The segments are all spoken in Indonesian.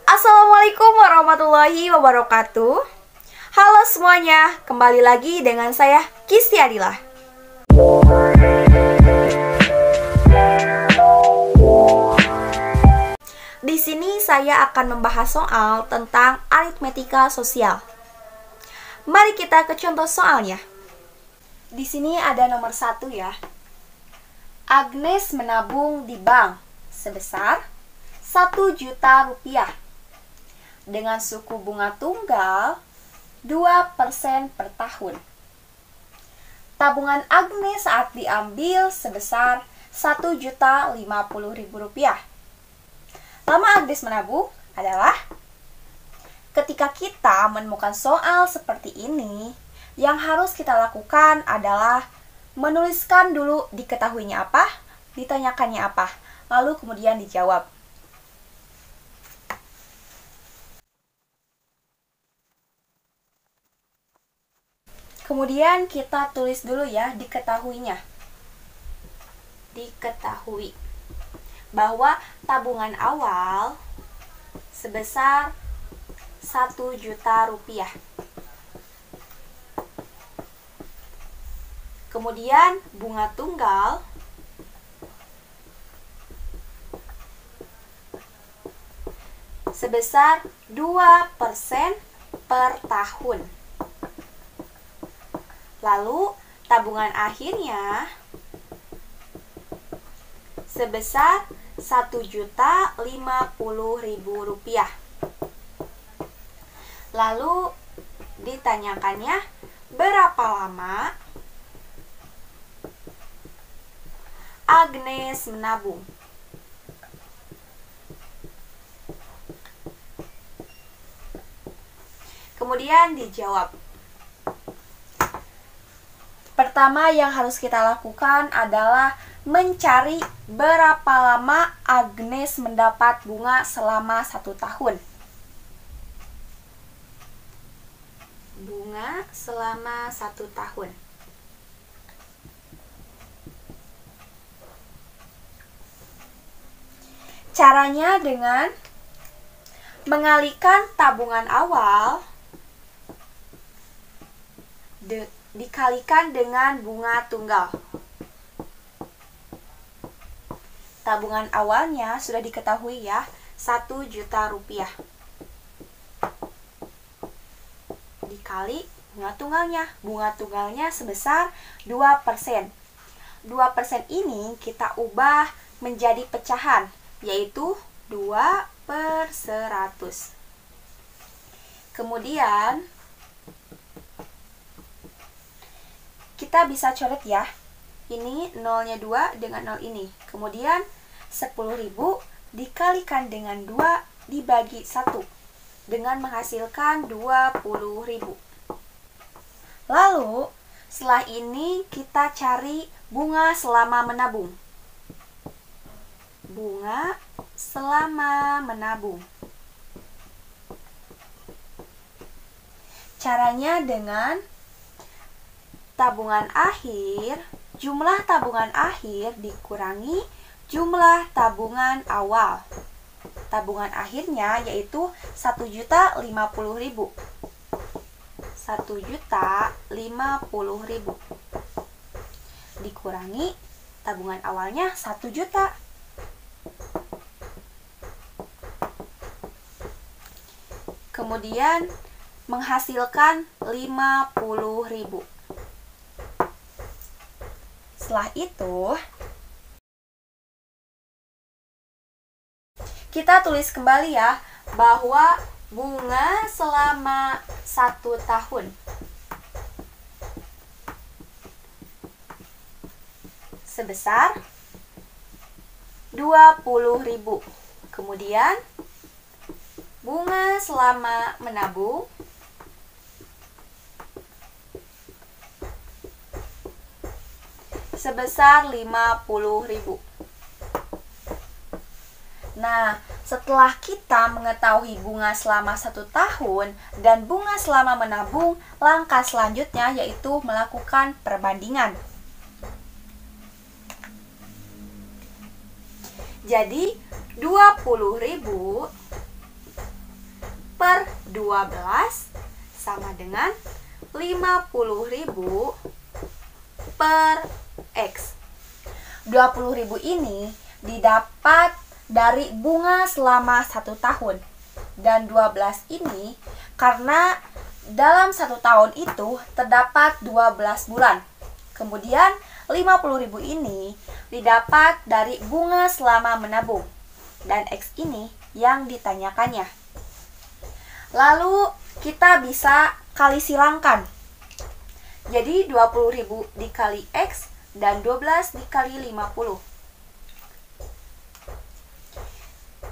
Assalamualaikum warahmatullahi wabarakatuh. Halo semuanya, kembali lagi dengan saya Kisti Adilah. Di sini saya akan membahas soal tentang aritmetika sosial. Mari kita ke contoh soalnya. Di sini ada nomor 1 ya. Agnes menabung di bank sebesar 1 juta rupiah dengan suku bunga tunggal 2% per tahun. Tabungan Agnes saat diambil sebesar 1.050.000 rupiah. Lama Agnes menabung adalah ketika kita menemukan soal seperti ini, yang harus kita lakukan adalah menuliskan dulu diketahuinya apa, ditanyakannya apa, lalu kemudian dijawab. Kemudian kita tulis dulu ya diketahuinya. Diketahui bahwa tabungan awal sebesar 1 juta rupiah. Kemudian bunga tunggal sebesar 2% per tahun. Lalu tabungan akhirnya sebesar 1.050.000 rupiah. Lalu ditanyakannya berapa lama Agnes menabung. Kemudian dijawab. Pertama yang harus kita lakukan adalah mencari berapa lama Agnes mendapat bunga selama 1 tahun. Bunga selama 1 tahun. Caranya dengan mengalihkan tabungan awal dikalikan dengan bunga tunggal. Tabungan awalnya sudah diketahui ya, 1 juta rupiah. Dikali bunga tunggalnya. Bunga tunggalnya sebesar 2%. 2% ini kita ubah menjadi pecahan, yaitu 2/100. Kemudian kita bisa coret ya. Ini nolnya 2 dengan 0 ini. Kemudian 10.000 dikalikan dengan 2 dibagi 1 dengan menghasilkan 20.000. Lalu setelah ini kita cari bunga selama menabung. Bunga selama menabung. Caranya dengan tabungan akhir, jumlah tabungan akhir dikurangi jumlah tabungan awal. Tabungan akhirnya yaitu 1.050.000. 1.050.000 dikurangi tabungan awalnya 1 juta. Kemudian menghasilkan 50.000. Setelah itu, kita tulis kembali ya, bahwa bunga selama 1 tahun sebesar 20.000. Kemudian bunga selama menabung sebesar 50.000. Nah, setelah kita mengetahui bunga selama 1 tahun dan bunga selama menabung, langkah selanjutnya yaitu melakukan perbandingan. Jadi 20.000 per 12 sama dengan 50.000 per X. 20.000 ini didapat dari bunga selama 1 tahun. Dan 12 ini karena dalam 1 tahun itu terdapat 12 bulan. Kemudian 50.000 ini didapat dari bunga selama menabung. Dan X ini yang ditanyakannya. Lalu kita bisa kali silangkan. Jadi 20.000 dikali X dan 12 dikali 50.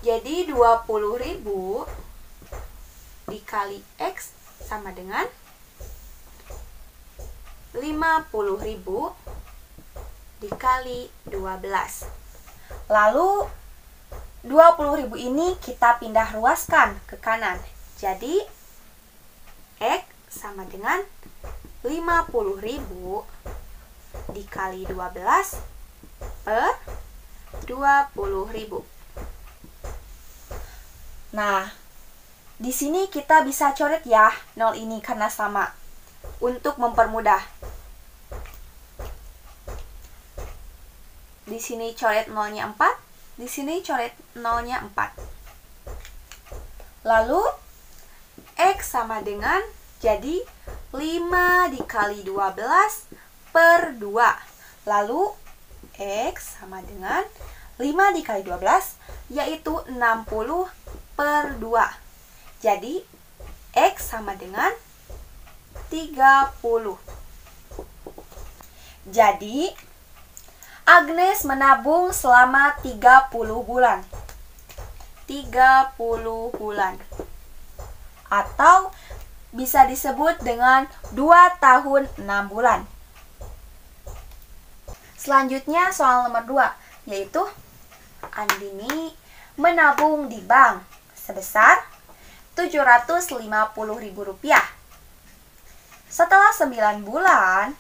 Jadi 20.000 dikali X sama dengan 50.000 dikali 12. Lalu 20.000 ini kita pindah ruaskan ke kanan. Jadi X sama dengan 50.000 dikali 12 per 20.000. Nah, di sini kita bisa coret ya 0 ini karena sama. Untuk mempermudah. Di sini coret 0-nya 4, di sini coret 0-nya 4. Lalu X sama dengan jadi 5 dikali 12 per 2. Lalu X sama dengan 5 dikali 12 yaitu 60 per 2. Jadi X sama dengan 30. Jadi Agnes menabung selama 30 bulan. 30 bulan. Atau bisa disebut dengan 2 tahun 6 bulan. Selanjutnya soal nomor 2, yaitu Andini menabung di bank sebesar Rp750.000. Setelah 9 bulan,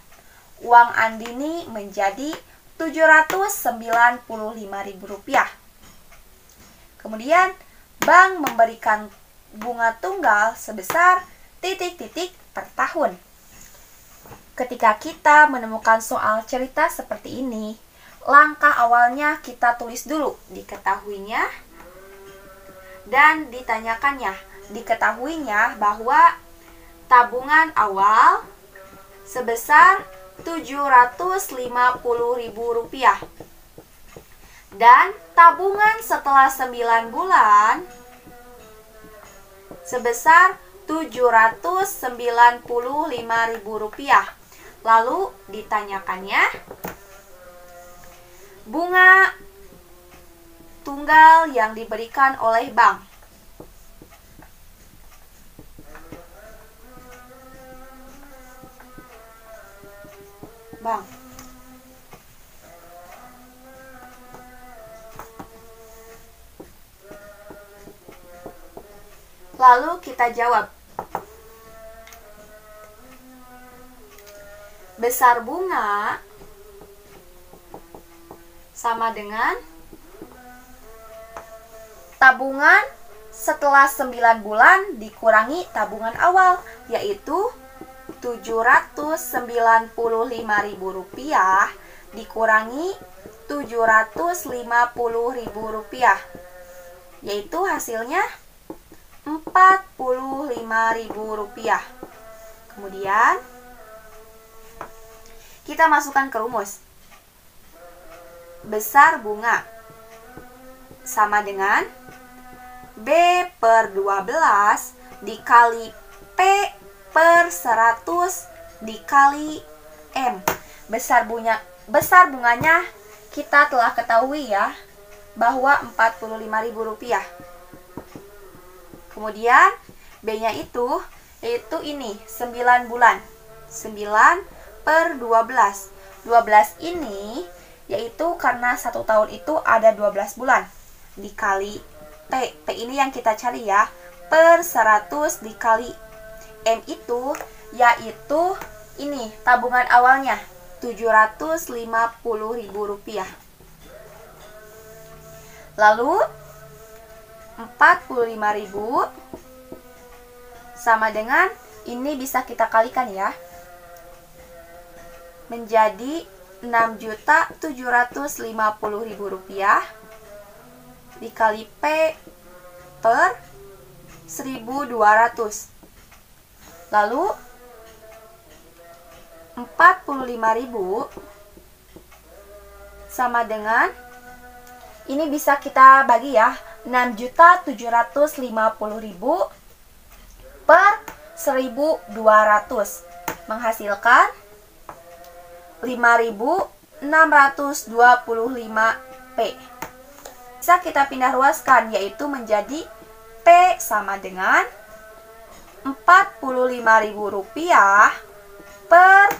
uang Andini menjadi Rp795.000. Kemudian, bank memberikan bunga tunggal sebesar ... per tahun. Ketika kita menemukan soal cerita seperti ini, langkah awalnya kita tulis dulu diketahuinya dan ditanyakannya. Diketahuinya bahwa tabungan awal sebesar Rp750.000 dan tabungan setelah 9 bulan sebesar Rp795.000. Lalu ditanyakannya bunga tunggal yang diberikan oleh bank. Lalu kita jawab. Besar bunga sama dengan tabungan setelah 9 bulan dikurangi tabungan awal, yaitu Rp795.000 dikurangi Rp750.000, yaitu hasilnya Rp45.000. Kemudian kita masukkan ke rumus. Besar bunga sama dengan B per 12 dikali P per 100 dikali M. Besar bunganya kita telah ketahui ya, bahwa Rp45.000. Kemudian B-nya yaitu ini 9 bulan. 9 per 12. 12 ini yaitu karena 1 tahun itu ada 12 bulan dikali P. P ini yang kita cari ya, per 100 dikali M itu yaitu ini tabungan awalnya Rp750.000. Lalu 45.000 sama dengan ini bisa kita kalikan ya. Menjadi Rp6.750.000 dikali P per 1.200. Lalu 45.000 sama dengan ini bisa kita bagi ya, 6.750.000 per 1.200 menghasilkan 5.625 P. Bisa kita pindah ruaskan, yaitu menjadi P sama dengan Rp45.000 per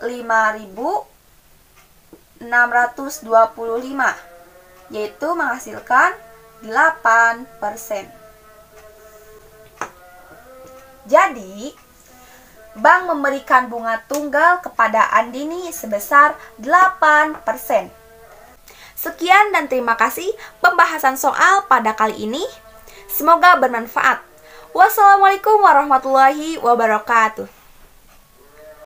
5.625, yaitu menghasilkan 8%. Jadi, bank memberikan bunga tunggal kepada Andini sebesar 8%. Sekian dan terima kasih pembahasan soal pada kali ini. Semoga bermanfaat. Wassalamualaikum warahmatullahi wabarakatuh.